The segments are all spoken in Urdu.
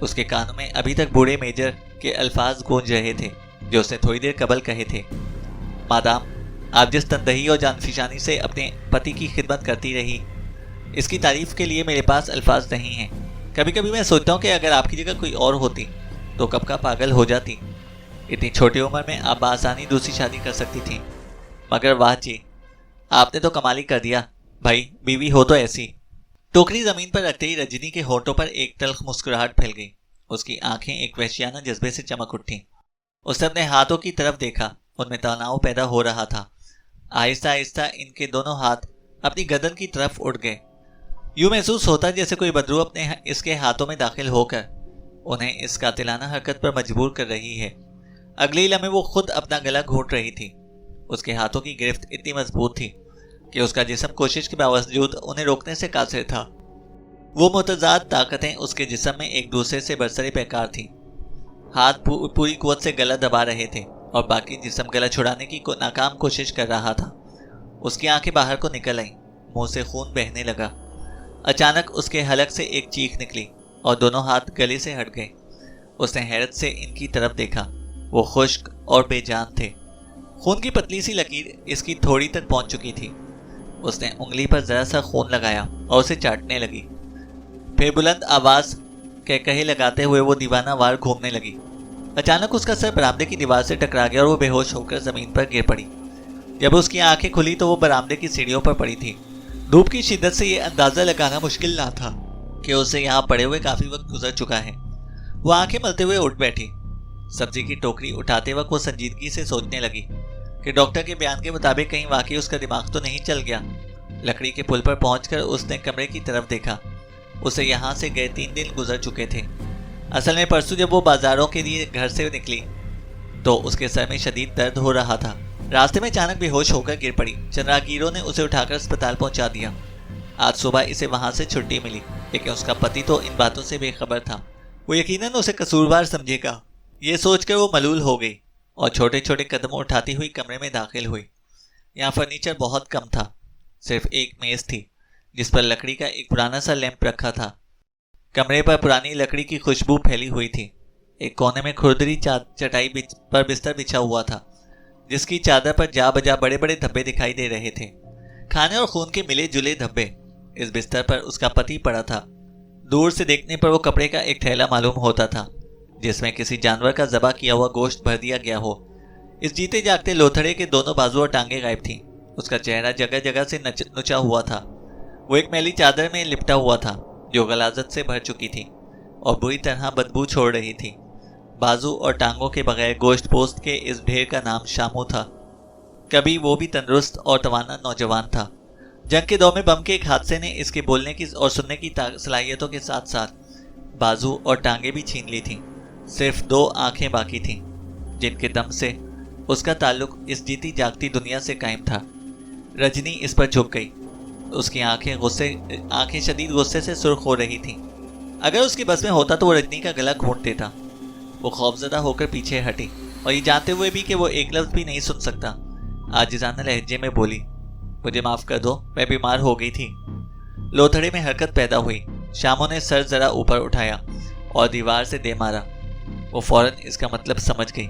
اس کے کانوں میں ابھی تک بوڑھے میجر کے الفاظ گونج رہے تھے جو اس نے تھوڑی دیر قبل کہے تھے۔ مادام، آپ جس تندہی اور جانفشانی سے اپنے پتی کی خدمت کرتی رہی، اس کی تعریف کے لیے میرے پاس الفاظ نہیں ہیں۔ کبھی کبھی میں سوچتا ہوں کہ اگر آپ کی جگہ کوئی اور ہوتی تو کب کا پاگل ہو جاتی۔ اتنی چھوٹی عمر میں آپ بآسانی دوسری شادی کر سکتی تھیں، مگر واہ جی، آپ نے تو کمال ہی کر دیا۔ بھائی، بیوی ہو تو ایسی۔ ٹوکری زمین پر رکھتے ہی رجنی کے ہونٹوں پر ایک تلخ مسکراہٹ پھیل گئی۔ اس کی آنکھیں ایک وحشیانہ جذبے سے چمک اٹھیں۔ اس نے اپنے ہاتھوں کی طرف دیکھا، ان میں تناؤ پیدا ہو رہا تھا۔ آہستہ آہستہ ان کے دونوں ہاتھ اپنی گردن کی طرف اٹھ گئے۔ یوں محسوس ہوتا جیسے کوئی بدرو اپنے اس کے ہاتھوں میں داخل ہو کر انہیں اس قاتلانہ حرکت پر مجبور کر رہی ہے۔ اگلے لمحے وہ خود اپنا گلا گھونٹ رہی تھی۔ اس کے ہاتھوں کی گرفت اتنی مضبوط تھی کہ اس کا جسم کوشش کے باوجود انہیں روکنے سے قاصر تھا۔ وہ متضاد طاقتیں اس کے جسم میں ایک دوسرے سے برسر پیکار تھیں۔ ہاتھ پوری قوت سے گلا دبا رہے تھے اور باقی جسم گلا چھڑانے کی ناکام کوشش کر رہا تھا۔ اس کی آنکھیں باہر کو نکل آئیں، منہ سے خون بہنے لگا۔ اچانک اس کے حلق سے ایک چیخ نکلی اور دونوں ہاتھ گلے سے ہٹ گئے۔ اس نے حیرت سے ان کی طرف دیکھا۔ وہ خشک اور بے جان تھے۔ خون کی پتلی سی لکیر اس کی تھوڑی تک پہنچ چکی تھی۔ اس نے انگلی پر ذرا سا خون لگایا اور اسے چاٹنے لگی۔ پھر بلند آواز کہے لگاتے ہوئے وہ دیوانہ وار گھومنے لگی۔ اچانک اس کا سر برآمدے کی دیوار سے ٹکرا گیا اور وہ بے ہوش ہو کر زمین پر گر پڑی۔ جب اس کی آنکھیں کھلی تو وہ برآمدے کی سیڑھیوں پر پڑی تھی۔ دھوپ کی شدت سے یہ اندازہ لگانا مشکل نہ تھا کہ اسے یہاں پڑے ہوئے کافی وقت گزر چکا ہے۔ وہ آنکھیں ملتے ہوئے اٹھ بیٹھی۔ سبزی کی ٹوکری اٹھاتے وقت وہ سنجیدگی سے سوچنے لگی کہ ڈاکٹر کے بیان کے مطابق کہیں واقعی اس کا دماغ تو نہیں چل گیا۔ لکڑی کے پل پر پہنچ کر اس نے کمرے کی طرف دیکھا۔ اسے یہاں سے گئے 3 دن گزر چکے تھے۔ اصل میں پرسوں جب وہ بازاروں کے لیے گھر سے نکلی تو اس کے سر میں شدید درد ہو رہا تھا۔ راستے میں اچانک بے ہوش ہو کر گر پڑی۔ چند راہگیروں نے اسے اٹھا کر اسپتال پہنچا دیا۔ آج صبح اسے وہاں سے چھٹی ملی، لیکن اس کا پتی تو ان باتوں سے بے خبر تھا۔ وہ یقیناً اسے قصوروار سمجھے گا، یہ سوچ کر وہ ملول ہو گئی اور چھوٹے چھوٹے قدم اٹھاتی ہوئی کمرے میں داخل ہوئی۔ یہاں فرنیچر بہت کم تھا، صرف ایک میز تھی جس پر لکڑی کا ایک پرانا سا لیمپ رکھا تھا۔ کمرے پر پرانی لکڑی کی خوشبو پھیلی ہوئی تھی۔ ایک کونے میں کھردری چٹائی پر بستر بچھا ہوا تھا، جس کی چادر پر جا بجا بڑے بڑے دھبے دکھائی دے رہے تھے، کھانے اور خون کے ملے جلے دھبے۔ اس بستر پر اس کا پتی پڑا تھا۔ دور سے دیکھنے پر وہ کپڑے کا ایک تھیلا معلوم ہوتا تھا جس میں کسی جانور کا ذبح کیا ہوا گوشت بھر دیا گیا ہو۔ اس جیتے جاگتے لوتھڑے کے دونوں بازو اور ٹانگیں غائب تھیں۔ اس کا چہرہ جگہ جگہ سے نچا ہوا تھا۔ وہ ایک میلی چادر میں لپٹا ہوا تھا جو غلاظت سے بھر چکی تھی اور بری طرح بدبو چھوڑ رہی تھی۔ بازو اور ٹانگوں کے بغیر گوشت پوست کے اس ڈھیر کا نام شامو تھا۔ کبھی وہ بھی تندرست اور توانا نوجوان تھا۔ جنگ کے دور میں بم کے ایک حادثے نے اس کے بولنے کی اور سننے کی صلاحیتوں کے ساتھ ساتھ بازو اور ٹانگیں بھی چھین لی تھیں۔ صرف 2 آنکھیں باقی تھیں جن کے دم سے اس کا تعلق اس جیتی جاگتی دنیا سے قائم تھا۔ رجنی اس پر جھک گئی۔ اس کی آنکھیں شدید غصے سے سرخ ہو رہی تھیں۔ اگر اس کے بس میں ہوتا تو وہ رجنی کا گلا گھونٹ دیتا۔ وہ خوفزدہ ہو کر پیچھے ہٹی اور یہ جانتے ہوئے بھی کہ وہ ایک لفظ بھی نہیں سن سکتا، عاجزانہ لہجے میں بولی، مجھے معاف کر دو، میں بیمار ہو گئی تھی۔ لوتھڑے میں حرکت پیدا ہوئی۔ شامو نے سر ذرا اوپر اٹھایا اور دیوار سے دے مارا۔ وہ فوراً اس کا مطلب سمجھ گئی۔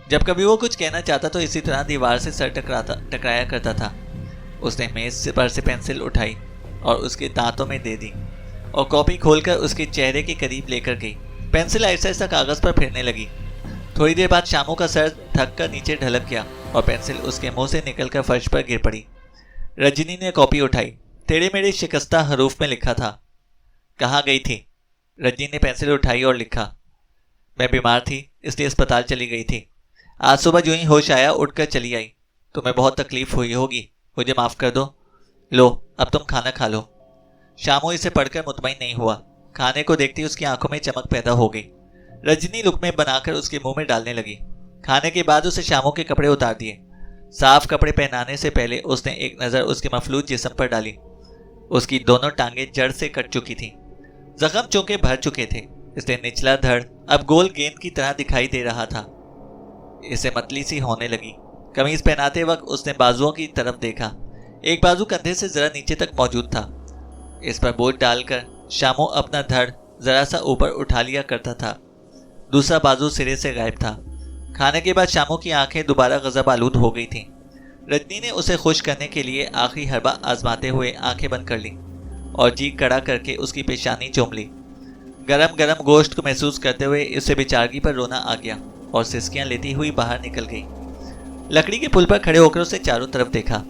جب کبھی وہ کچھ کہنا چاہتا تو اسی طرح دیوار سے سر ٹکرایا کرتا تھا۔ اس نے میز پر سے پینسل اٹھائی اور اس کے دانتوں میں دے دی اور کاپی کھول کر اس کے چہرے کے قریب لے کر گئی۔ پینسل آہستہ آہستہ کاغذ پر پھرنے لگی۔ تھوڑی دیر بعد شامو کا سر تھک کر نیچے ڈھلک گیا اور پینسل اس کے منہ سے نکل کر فرش پر گر پڑی۔ رجنی نے کاپی اٹھائی۔ تیرے میرے شکستہ حروف میں لکھا تھا۔ کہاں گئی تھی؟ رجنی نے پینسل اٹھائی اور لکھا، میں بیمار تھی اس لیے اسپتال چلی گئی تھی۔ آج صبح جو ہی ہوش آیا اٹھ کر چلی آئی۔ تمہیں بہت تکلیف ہوئی ہوگی، مجھے معاف کر دو۔ لو اب تم کھانا کھا لو۔ شامو اسے پڑھ کر مطمئن نہیں ہوا۔ کھانے کو دیکھتی اس کی آنکھوں میں چمک پیدا ہو گئی۔ رجنی لقمے بنا کر اس کے منہ میں ڈالنے لگی۔ کھانے کے بعد اسے شامو کے کپڑے اتار دیے۔ صاف کپڑے پہنانے سے پہلے اس نے ایک نظر اس کے مفلوج جسم پر ڈالی۔ اس کی دونوں ٹانگیں جڑ سے کٹ چکی تھیں، زخم چونکہ بھر چکے تھے، اس نے نچلا دھڑ اب گول گیند کی طرح دکھائی دے رہا تھا۔ اسے متلی سی ہونے لگی۔ قمیض پہناتے وقت اس نے بازوؤں کی طرف دیکھا۔ ایک بازو کندھے سے ذرا نیچے تک موجود تھا۔ اس پر بوجھ ڈال کر شامو اپنا دھڑ ذرا سا اوپر اٹھا لیا کرتا تھا، دوسرا بازو سرے سے غائب تھا۔ کھانے کے بعد شامو کی آنکھیں دوبارہ غضب آلود ہو گئی تھیں۔ رجنی نے اسے خوش کرنے کے لیے آخری حربہ آزماتے ہوئے آنکھیں بند کر لیں اور جی کڑا کر کے اس کی پیشانی چوم لی۔ گرم گرم گوشت کو محسوس کرتے ہوئے اسے بیچارگی پر رونا آ گیا اور سسکیاں لیتی ہوئی باہر نکل گئی۔ لکڑی کے پل پر کھڑے ہو کر اسے چاروں طرف دیکھا۔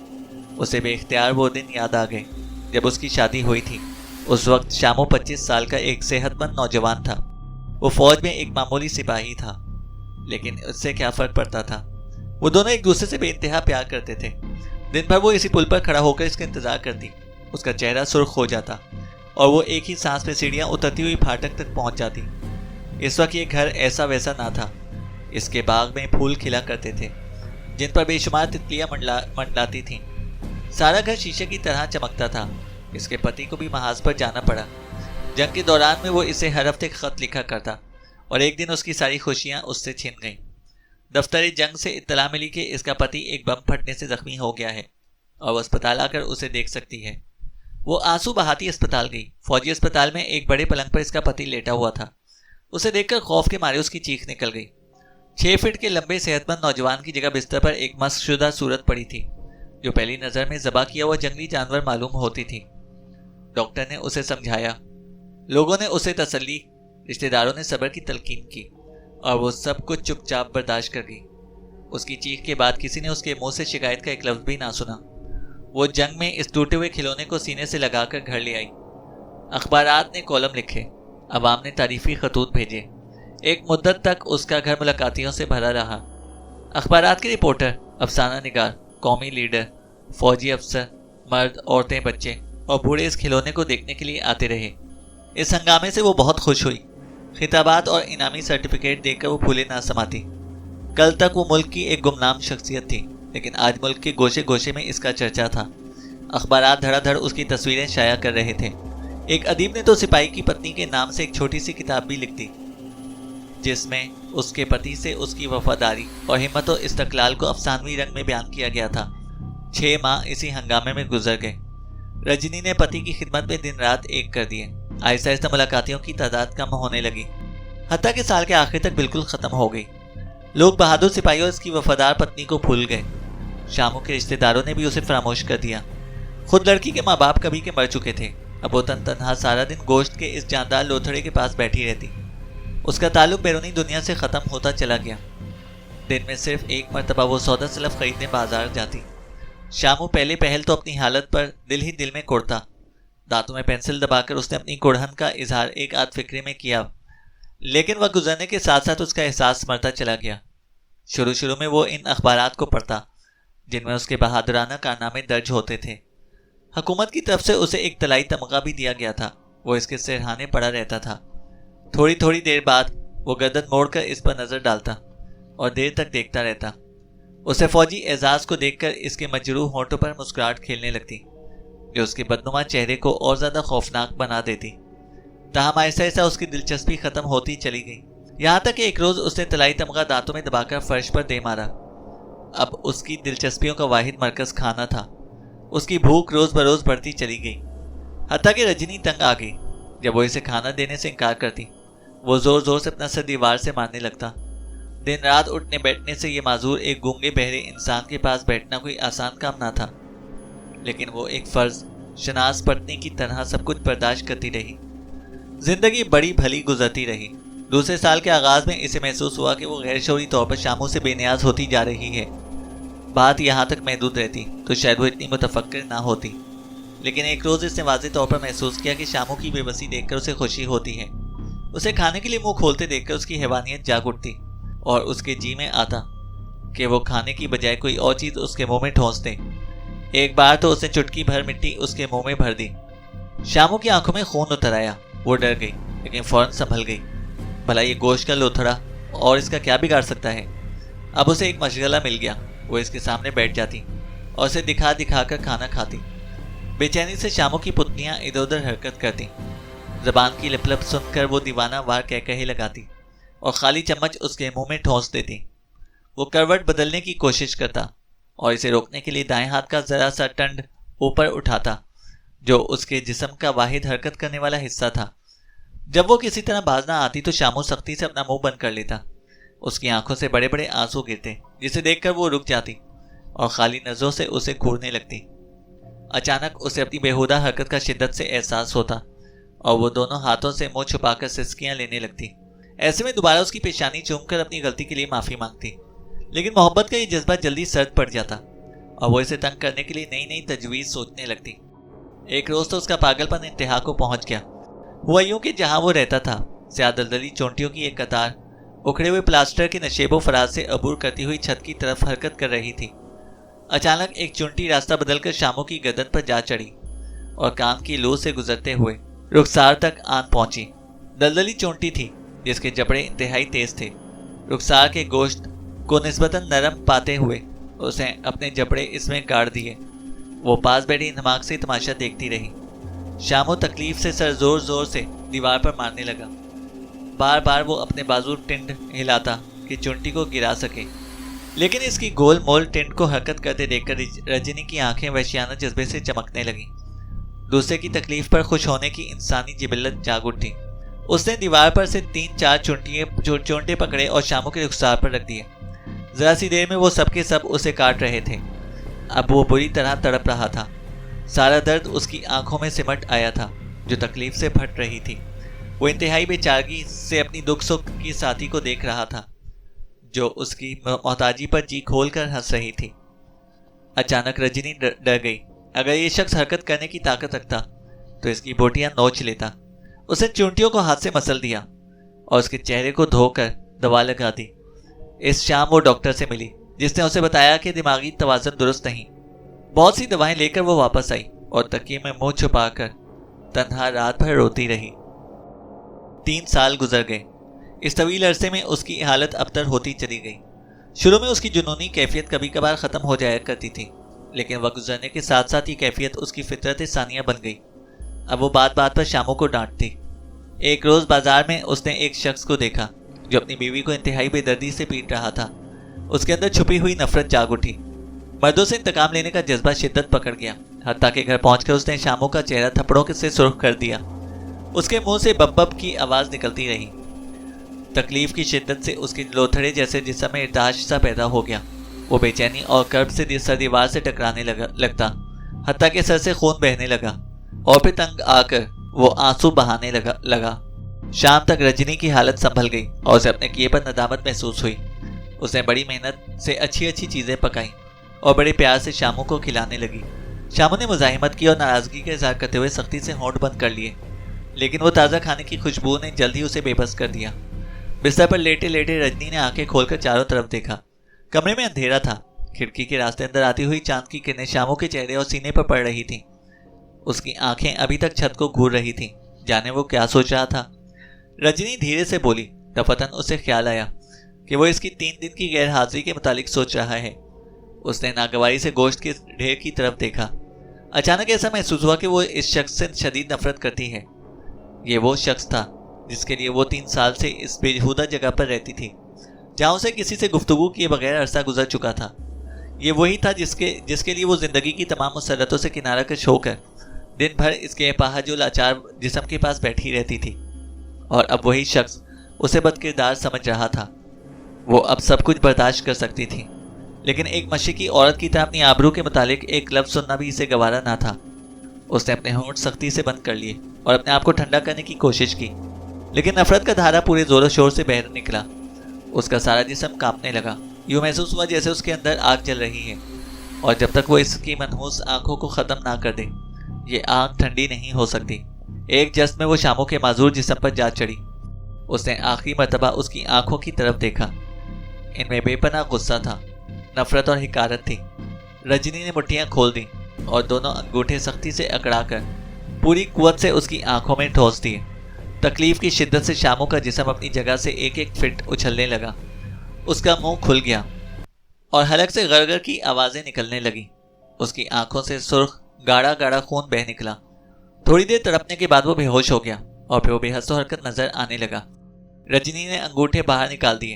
اسے بے اختیار وہ دن یاد آ گئے جب اس کی شادی ہوئی تھی۔ اس وقت شامو 25 سال کا ایک صحت مند نوجوان تھا۔ وہ فوج میں ایک معمولی سپاہی تھا، لیکن اس سے کیا فرق پڑتا تھا؟ وہ دونوں ایک دوسرے سے بے انتہا پیار کرتے تھے۔ دن بھر وہ اسی پل پر کھڑا ہو کر اس کا انتظار کرتی۔ اس کا چہرہ سرخ ہو جاتا اور وہ ایک ہی سانس میں سیڑھیاں اترتی ہوئی پھاٹک تک پہنچ جاتی۔ اس وقت یہ گھر ایسا ویسا نہ تھا۔ اس کے باغ میں پھول کھلا کرتے تھے جن پر بے شمار تتلیاں منڈلاتی تھیں۔ سارا گھر شیشے کی طرح چمکتا تھا۔ اس کے پتی کو بھی محاذ پر جانا پڑا۔ جنگ کے دوران میں وہ اسے ہر ہفتے خط لکھا کرتا اور ایک دن اس کی ساری خوشیاں اس سے چھن گئیں۔ دفتر جنگ سے اطلاع ملی کہ اس کا پتی ایک بم پھٹنے سے زخمی ہو گیا ہے اور وہ اسپتال آ کر اسے دیکھ سکتی ہے۔ وہ آنسو بہاتی اسپتال گئی۔ فوجی اسپتال میں ایک بڑے پلنگ پر اس کا پتی لیٹا ہوا تھا۔ اسے دیکھ کر خوف کے مارے اس کی چیخ نکل گئی۔ 6 فٹ کے لمبے صحت مند نوجوان کی جگہ بستر پر ایک مسخ شدہ صورت پڑی تھی جو پہلی نظر میں ذبح کیا ہوا جنگلی جانور معلوم ہوتی تھی۔ ڈاکٹر نے اسے سمجھایا، لوگوں نے اسے تسلی، رشتہ داروں نے صبر کی تلقین کی اور وہ سب کچھ چپ چاپ برداشت کر گئی۔ اس کی چیخ کے بعد کسی نے اس کے منہ سے شکایت کا ایک لفظ بھی نہ سنا۔ وہ جنگ میں اس ٹوٹے ہوئے کھلونے کو سینے سے لگا کر گھر لے آئی۔ اخبارات نے کالم لکھے، عوام نے تعریفی خطوط بھیجے۔ ایک مدت تک اس کا گھر ملاقاتیوں سے بھرا رہا۔ اخبارات کے رپورٹر، افسانہ نگار، قومی لیڈر، فوجی افسر، مرد، عورتیں، بچے اور بوڑھے اس کھلونے کو دیکھنے کے لیے آتے رہے۔ اس ہنگامے سے وہ بہت خوش ہوئی۔ خطابات اور انعامی سرٹیفکیٹ دیکھ کر وہ پھولے نہ سماتی۔ کل تک وہ ملک کی ایک گمنام شخصیت تھی، لیکن آج ملک کے گوشے گوشے میں اس کا چرچا تھا۔ اخبارات دھڑا دھڑ اس کی تصویریں شائع کر رہے تھے۔ ایک ادیب نے تو سپاہی کی پتنی کے نام سے ایک چھوٹی سی کتاب بھی لکھ دی جس میں اس کے پتی سے اس کی وفاداری اور ہمت و استقلال کو افسانوی رنگ میں بیان کیا گیا تھا۔ 6 ماہ اسی ہنگامے میں گزر گئے۔ رجنی نے پتی کی خدمت میں دن رات ایک کر دیے۔ آہستہ آہستہ ملاقاتیوں کی تعداد کم ہونے لگی، حتیٰ کہ سال کے آخر تک بالکل ختم ہو گئی۔ لوگ بہادر سپاہی اور اس کی وفادار پتنی کو بھول گئے۔ شامو کے رشتہ داروں نے بھی اسے فراموش کر دیا۔ خود لڑکی کے ماں باپ کبھی کے مر چکے تھے۔ اب وہ تنہا سارا دن گوشت کے اس جاندار لوتھڑے کے پاس بیٹھی رہتی۔ اس کا تعلق بیرونی دنیا سے ختم ہوتا چلا گیا۔ دن میں صرف ایک مرتبہ وہ سودا سلف خریدنے بازار جاتی۔ شامو پہلے پہل تو اپنی حالت پر دل ہی دل میں کوڑتا۔ دانتوں میں پینسل دبا کر اس نے اپنی کوڑھن کا اظہار ایک آدھ فکرے میں کیا، لیکن وقت گزرنے کے ساتھ ساتھ اس کا احساس مرتا چلا گیا۔ شروع میں وہ ان اخبارات کو پڑھتا جن میں اس کے بہادرانہ کارنامے درج ہوتے تھے۔ حکومت کی طرف سے اسے ایک طلائی تمغہ بھی دیا گیا تھا۔ وہ اس کے سرہانے پڑا رہتا تھا۔ تھوڑی دیر بعد وہ گردن موڑ کر اس پر نظر ڈالتا اور دیر تک دیکھتا رہتا۔ اسے فوجی اعزاز کو دیکھ کر اس کے مجروح ہونٹوں پر مسکراہٹ کھیلنے لگتی جو اس کے بدنما چہرے کو اور زیادہ خوفناک بنا دیتی۔ تاہم آہستہ آہستہ اس کی دلچسپی ختم ہوتی چلی گئی، یہاں تک کہ ایک روز اس نے طلائی تمغہ دانتوں میں دبا کر فرش پر دے مارا۔ اب اس کی دلچسپیوں کا واحد مرکز کھانا تھا۔ اس کی بھوک روز بروز بڑھتی چلی گئی، حتیٰ کہ رجنی تنگ آ گئی جب وہ اسے کھانا دینے سے انکار کرتی۔ وہ زور زور سے اپنا سر دیوار سے مارنے لگتا۔ دن رات اٹھنے بیٹھنے سے یہ معذور ایک گونگے بہرے انسان کے پاس بیٹھنا کوئی آسان کام نہ تھا، لیکن وہ ایک فرض شناس پتنی کی طرح سب کچھ برداشت کرتی رہی۔ زندگی بڑی بھلی گزرتی رہی۔ دوسرے سال کے آغاز میں اسے محسوس ہوا کہ وہ غیر شعوری طور پر شامو سے بے نیاز ہوتی جا رہی ہے۔ بات یہاں تک محدود رہتی تو شاید وہ اتنی متفکر نہ ہوتی، لیکن ایک روز اس نے واضح طور پر محسوس کیا کہ شامو کی بے بسی دیکھ کر اسے خوشی ہوتی ہے۔ اسے کھانے کے لیے منہ کھولتے دیکھ کر اس کی حیوانیت جاگ اٹھتی اور اس کے جی میں آتا کہ وہ کھانے کی بجائے کوئی اور چیز اس کے منہ میں ٹھونس دے۔ ایک بار تو اس نے چٹکی بھر مٹی اس کے منہ میں بھر دی۔ شامو کی آنکھوں میں خون اتر آیا۔ وہ ڈر گئی لیکن فوراً سنبھل گئی۔ بھلا یہ گوشت کا لوتھڑا اور اس کا کیا بگاڑ سکتا ہے؟ اب اسے ایک مشغلہ مل گیا۔ وہ اس کے سامنے بیٹھ جاتی اور اسے دکھا دکھا کر کھانا کھاتی۔ بے چینی سے شامو کی پتلیاں ادھر ادھر حرکت کرتی۔ زبان کی لپ لپ سن کر وہ دیوانہ وار کہے لگاتی اور خالی چمچ اس کے منہ میں ٹھونس دیتی۔ وہ کروٹ بدلنے کی کوشش کرتا اور اسے روکنے کے لیے دائیں ہاتھ کا ذرا سا ٹنڈ اوپر اٹھاتا جو اس کے جسم کا واحد حرکت کرنے والا حصہ تھا۔ جب وہ کسی طرح باز نہ آتی تو شامو سختی سے اپنا منہ بند کر لیتا. اس کی آنکھوں سے بڑے بڑے آنسو گرتے جسے دیکھ کر وہ رک جاتی اور خالی نظروں سے اسے گھورنے لگتی. اچانک اسے اپنی بیہودہ حرکت کا شدت سے احساس ہوتا اور وہ دونوں ہاتھوں سے منہ چھپا کر سسکیاں لینے لگتی. ایسے میں دوبارہ اس کی پیشانی چوم کر اپنی غلطی کے لیے معافی مانگتی. لیکن محبت کا یہ جذبہ جلدی سرد پڑ جاتا اور وہ اسے تنگ کرنے کے لیے نئی نئی تجویز سوچنے لگتی. ایک روز تو اس کا پاگل پن انتہا کو پہنچ گیا. ہوا یوں کہ جہاں وہ رہتا تھا سیاہ دلدلی چونٹیوں کی ایک قطار اکھڑے ہوئے پلاسٹر کے نشیب و فراز سے عبور کرتی ہوئی چھت کی طرف حرکت کر رہی تھی. اچانک ایک چونٹی راستہ بدل کر شامو کی گردن پر جا چڑھی اور کان کی لو سے گزرتے ہوئے رخسار تک آن پہنچی. دلدلی چونٹی تھی جس کے جبڑے انتہائی تیز تھے. رخسار کے گوشت کو نسبتاً نرم پاتے ہوئے اسے اپنے جبڑے اس میں گاڑ دیے. وہ پاس بیٹھی نماک سے تماشا دیکھتی رہی. شامو تکلیف سے سر زور زور سے دیوار پر مارنے لگا. بار بار وہ اپنے بازو ٹنڈ ہلاتا کہ چونٹی کو گرا سکے، لیکن اس کی گول مول ٹنڈ کو حرکت کرتے دیکھ کر رجنی کی آنکھیں وحشیانہ جذبے سے چمکنے لگیں. دوسرے کی تکلیف پر خوش ہونے کی انسانی جبلت جاگ اٹھی. اس نے دیوار پر سے 3-4 چونٹے پکڑے اور شامو کے رخسار پر رکھ دیے. ذرا سی دیر میں وہ سب کے سب اسے کاٹ رہے تھے. اب وہ بری طرح تڑپ رہا تھا. سارا درد اس کی آنکھوں میں سمٹ آیا تھا جو تکلیف سے پھٹ رہی تھی. وہ انتہائی بے چارگی سے اپنی دکھ سکھ کی ساتھی کو دیکھ رہا تھا جو اس کی محتاجی پر جی کھول کر ہنس رہی تھی. اچانک رجنی ڈر گئی. اگر یہ شخص حرکت کرنے کی طاقت رکھتا تو اس کی بوٹیاں نوچ لیتا. اس نے چونٹیوں کو ہاتھ سے مسل دیا اور اس کے چہرے کو دھو کر دوا لگا دی. اس شام وہ ڈاکٹر سے ملی جس نے اسے بتایا کہ دماغی توازن درست نہیں. بہت سی دوائیں لے کر وہ واپس آئی اور تکیے میں منہ چھپا کر تنہا رات بھر روتی رہی. 3 سال گزر گئے. اس طویل عرصے میں اس کی حالت ابتر ہوتی چلی گئی. شروع میں اس کی جنونی کیفیت کبھی کبھار ختم ہو جایا کرتی تھی، لیکن وقت گزرنے کے ساتھ ساتھ یہ کیفیت اس کی فطرت ثانیہ بن گئی. اب وہ بات بات پر شامو کو ڈانٹتی. ایک روز بازار میں اس نے ایک شخص کو دیکھا جو اپنی بیوی کو انتہائی بے دردی سے پیٹ رہا تھا. اس کے اندر چھپی ہوئی نفرت جاگ اٹھی. مردوں سے انتقام لینے کا جذبہ شدت پکڑ گیا، حتیٰ کہ گھر پہنچ کر اس نے شامو کا چہرہ تھپڑوں سے سرخ کر دیا. اس کے منہ سے بب بب کی آواز نکلتی رہی. تکلیف کی شدت سے اس کے لوتھڑے جیسے جسم میں ارتعاش سا پیدا ہو گیا. وہ بے چینی اور کرب سے سر دیوار سے ٹکرانے لگتا، حتیٰ کہ سر سے خون بہنے لگا اور پھر تنگ آ کر وہ آنسو بہانے لگا. شام تک رجنی کی حالت سنبھل گئی اور اسے اپنے کیے پر ندامت محسوس ہوئی. اس نے بڑی محنت سے اچھی اچھی چیزیں پکائیں اور بڑے پیار سے شامو کو کھلانے لگی. شامو نے مزاحمت کی اور ناراضگی کا اظہار کرتے ہوئے سختی سے ہونٹ بند کر لیے، لیکن وہ تازہ کھانے کی خوشبو نے جلد ہی اسے بے بس کر دیا. بستر پر لیٹے لیٹے رجنی نے آنکھیں کھول کر چاروں طرف دیکھا. کمرے میں اندھیرا تھا. کھڑکی کے راستے اندر آتی ہوئی چاند کی کرنیں شامو کے چہرے اور سینے پر پڑ رہی تھیں. اس کی آنکھیں ابھی تک چھت کو گھور رہی تھیں. جانے وہ کیا سوچ رہا تھا. رجنی دھیرے سے بولی. دفتن اسے خیال آیا کہ وہ اس کی 3 دن کی غیر حاضری کے متعلق سوچ رہا ہے. اس نے ناگواری سے گوشت کے ڈھیر کی طرف دیکھا. اچانک ایسا محسوس ہوا کہ وہ اس شخص سے شدید نفرت کرتی ہے. یہ وہ شخص تھا جس کے لیے وہ 3 سال سے اس بےہودہ جگہ پر رہتی تھی، جہاں اسے کسی سے گفتگو کیے بغیر عرصہ گزر چکا تھا. یہ وہی تھا جس کے لیے وہ زندگی کی تمام مسرتوں سے کنارہ کش ہو کر دن بھر اس کے اپاہج و لاچار جسم کے پاس بیٹھی رہتی تھی. اور اب وہی شخص اسے بد کردار سمجھ رہا تھا. وہ اب سب کچھ برداشت کر سکتی تھی، لیکن ایک مشرقی عورت کی طرح اپنی آبرو کے متعلق ایک لفظ سننا بھی اسے گوارا نہ تھا. اس نے اپنے ہونٹ سختی سے بند کر لیے اور اپنے آپ کو ٹھنڈا کرنے کی کوشش کی، لیکن نفرت کا دھارا پورے زور و شور سے بہہ نکلا. اس کا سارا جسم کانپنے لگا. یوں محسوس ہوا جیسے اس کے اندر آگ جل رہی ہے، اور جب تک وہ اس کی منحوس آنکھوں کو ختم نہ کر دے یہ آگ ٹھنڈی نہیں ہو سکتی. ایک جست میں وہ شامو کے معذور جسم پر جا چڑھی. اس نے آخری مرتبہ اس کی آنکھوں کی طرف دیکھا. ان میں بے پناہ غصہ تھا، نفرت اور حقارت تھی. رجنی نے مٹھیاں کھول دیں اور دونوں انگوٹھے سختی سے اکڑا کر پوری قوت سے اس کی آنکھوں میں ٹھوس دیے. تکلیف کی شدت سے شامو کا جسم اپنی جگہ سے ایک ایک فٹ اچھلنے لگا. اس کا منہ کھل گیا اور حلق سے غرغر کی آوازیں نکلنے لگی. اس کی آنکھوں سے سرخ گاڑھا گاڑھا خون بہہ نکلا. تھوڑی دیر تڑپنے کے بعد وہ بے ہوش ہو گیا اور پھر وہ بے حس و حرکت نظر آنے لگا. رجنی نے انگوٹھے باہر نکال دیے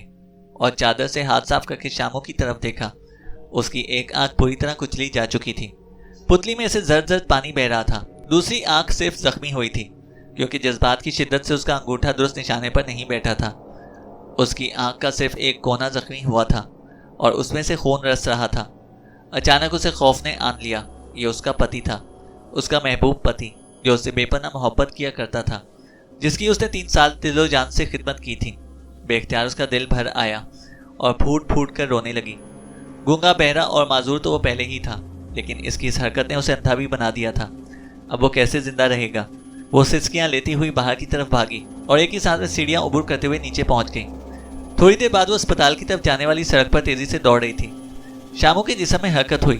اور چادر سے ہاتھ صاف کر کے شامو کی طرف دیکھا. اس کی ایک آنکھ پوری طرح کچلی جا چکی تھی. پتلی میں سے زرد زرد پانی بہ رہا تھا. دوسری آنکھ صرف زخمی ہوئی تھی کیونکہ جذبات کی شدت سے اس کا انگوٹھا درست نشانے پر نہیں بیٹھا تھا۔ اس کی آنکھ کا صرف ایک کونا زخمی ہوا تھا اور اس میں سے خون رس رہا تھا۔ اچانک اسے خوف نے آن لیا۔ یہ اس کا پتی تھا، اس کا محبوب پتی، جو اسے بے پناہ محبت کیا کرتا تھا، جس کی اس نے 3 سال دل و جان سے خدمت کی تھی۔ بے اختیار اس کا دل بھر آیا اور پھوٹ پھوٹ کر رونے لگی۔ گونگا، بہرا اور معذور تو وہ پہلے ہی تھا، لیکن اس کی اس حرکت نے اسے اندھا بھی بنا دیا تھا۔ اب وہ کیسے زندہ رہے گا؟ وہ سسکیاں لیتی ہوئی باہر کی طرف بھاگی اور ایک ہی ساتھ میں سیڑھیاں عبور کرتے ہوئے نیچے پہنچ گئی۔ تھوڑی دیر بعد وہ اسپتال کی طرف جانے والی سڑک پر تیزی سے دوڑ رہی تھی۔ شامو کے جسم میں حرکت ہوئی۔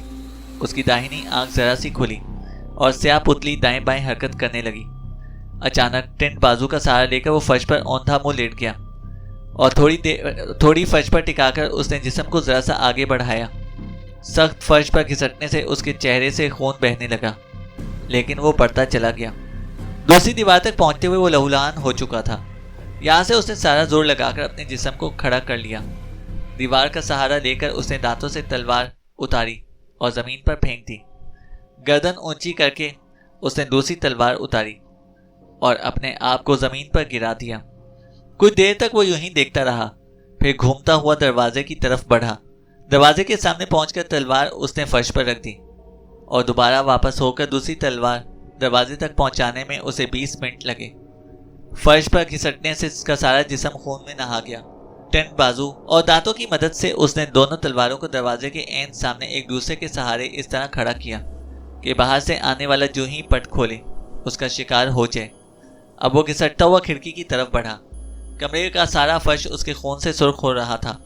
اس کی داہنی آنکھ ذرا سی کھلی اور سیاہ پتلی دائیں بائیں حرکت کرنے لگی۔ اچانک ٹینٹ بازو کا سہارا لے کر وہ فرش پر اوندھا منہ لیٹ گیا اور تھوڑی فرش پر ٹکا کر اس نے جسم کو ذرا سا آگے بڑھایا۔ سخت فرش پر گھسٹنے سے اس کے چہرے سے خون بہنے لگا، لیکن وہ بڑھتا چلا گیا۔ دوسری دیوار تک پہنچتے ہوئے وہ لہولہان ہو چکا تھا۔ یہاں سے اس نے سارا زور لگا کر اپنے جسم کو کھڑا کر لیا۔ دیوار کا سہارا لے کر اس نے دانتوں سے تلوار اتاری اور زمین پر پھینک دی۔ گردن اونچی کر کے اس نے دوسری تلوار اتاری اور اپنے آپ کو زمین پر گرا دیا۔ کچھ دیر تک وہ یوں ہی دیکھتا رہا، پھر گھومتا ہوا دروازے کی طرف بڑھا۔ دروازے کے سامنے پہنچ کر تلوار اس نے فرش پر رکھ دی اور دوبارہ واپس ہو کر دوسری تلوار دروازے تک پہنچانے میں اسے 20 منٹ لگے۔ فرش پر گھسٹنے سے اس کا سارا جسم خون میں نہا گیا۔ ٹینٹ بازو اور دانتوں کی مدد سے اس نے دونوں تلواروں کو دروازے کے عین سامنے ایک دوسرے کے سہارے اس طرح کھڑا کیا کہ باہر سے آنے والا جو ہی پٹ کھولے اس کا شکار ہو جائے۔ اب وہ گھسٹتا ہوا کھڑکی کی طرف بڑھا۔ کمرے کا سارا فرش اس کے خون سے سرخ ہو رہا تھا۔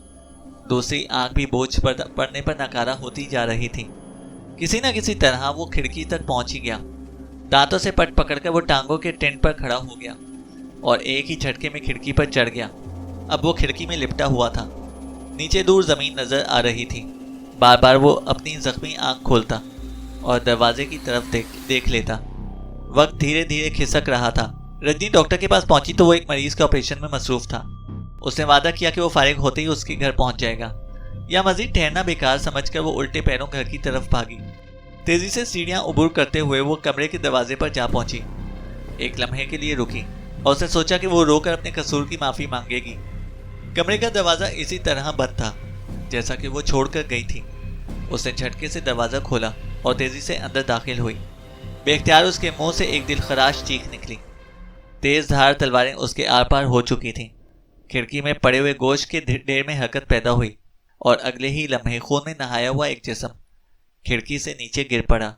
دوسری آنکھ بھی بوجھ پڑنے پر ناکارہ ہوتی جا رہی تھی۔ کسی نہ کسی طرح وہ کھڑکی تک پہنچ ہی گیا۔ دانتوں سے پٹ پکڑ کر وہ ٹانگوں کے ٹینٹ پر کھڑا ہو گیا اور ایک ہی جھٹکے میں کھڑکی پر چڑھ گیا۔ اب وہ کھڑکی میں لپٹا ہوا تھا۔ نیچے دور زمین نظر آ رہی تھی۔ بار بار وہ اپنی زخمی آنکھ کھولتا اور دروازے کی طرف دیکھ لیتا۔ وقت دھیرے دھیرے کھسک رہا تھا۔ رجنی ڈاکٹر کے پاس پہنچی تو وہ ایک مریض کے آپریشن میں مصروف تھا۔ اس نے وعدہ کیا کہ وہ فارغ ہوتے ہی اس کے گھر پہنچ جائے گا، یا مزید ٹھہرنا بیکار سمجھ کر وہ الٹے پیروں گھر کی طرف بھاگی۔ تیزی سے سیڑھیاں عبور کرتے ہوئے وہ کمرے کے دروازے پر جا پہنچی۔ ایک لمحے کے لیے رکی اور اس نے سوچا کہ وہ رو کر اپنے قصور کی معافی مانگے گی۔ کمرے کا دروازہ اسی طرح بند تھا جیسا کہ وہ چھوڑ کر گئی تھی۔ اس نے جھٹکے سے دروازہ کھولا اور تیزی سے اندر داخل ہوئی۔ بے اختیار اس کے منہ سے ایک دل خراش چیخ نکلی۔ تیز دھار تلواریں اس کے آر پار ہو چکی تھیں۔ کھڑکی میں پڑے ہوئے گوشت کے ڈھیر میں حرکت پیدا ہوئی اور اگلے ہی لمحے خون میں نہایا ہوا ایک جسم کھڑکی سے نیچے گر پڑا۔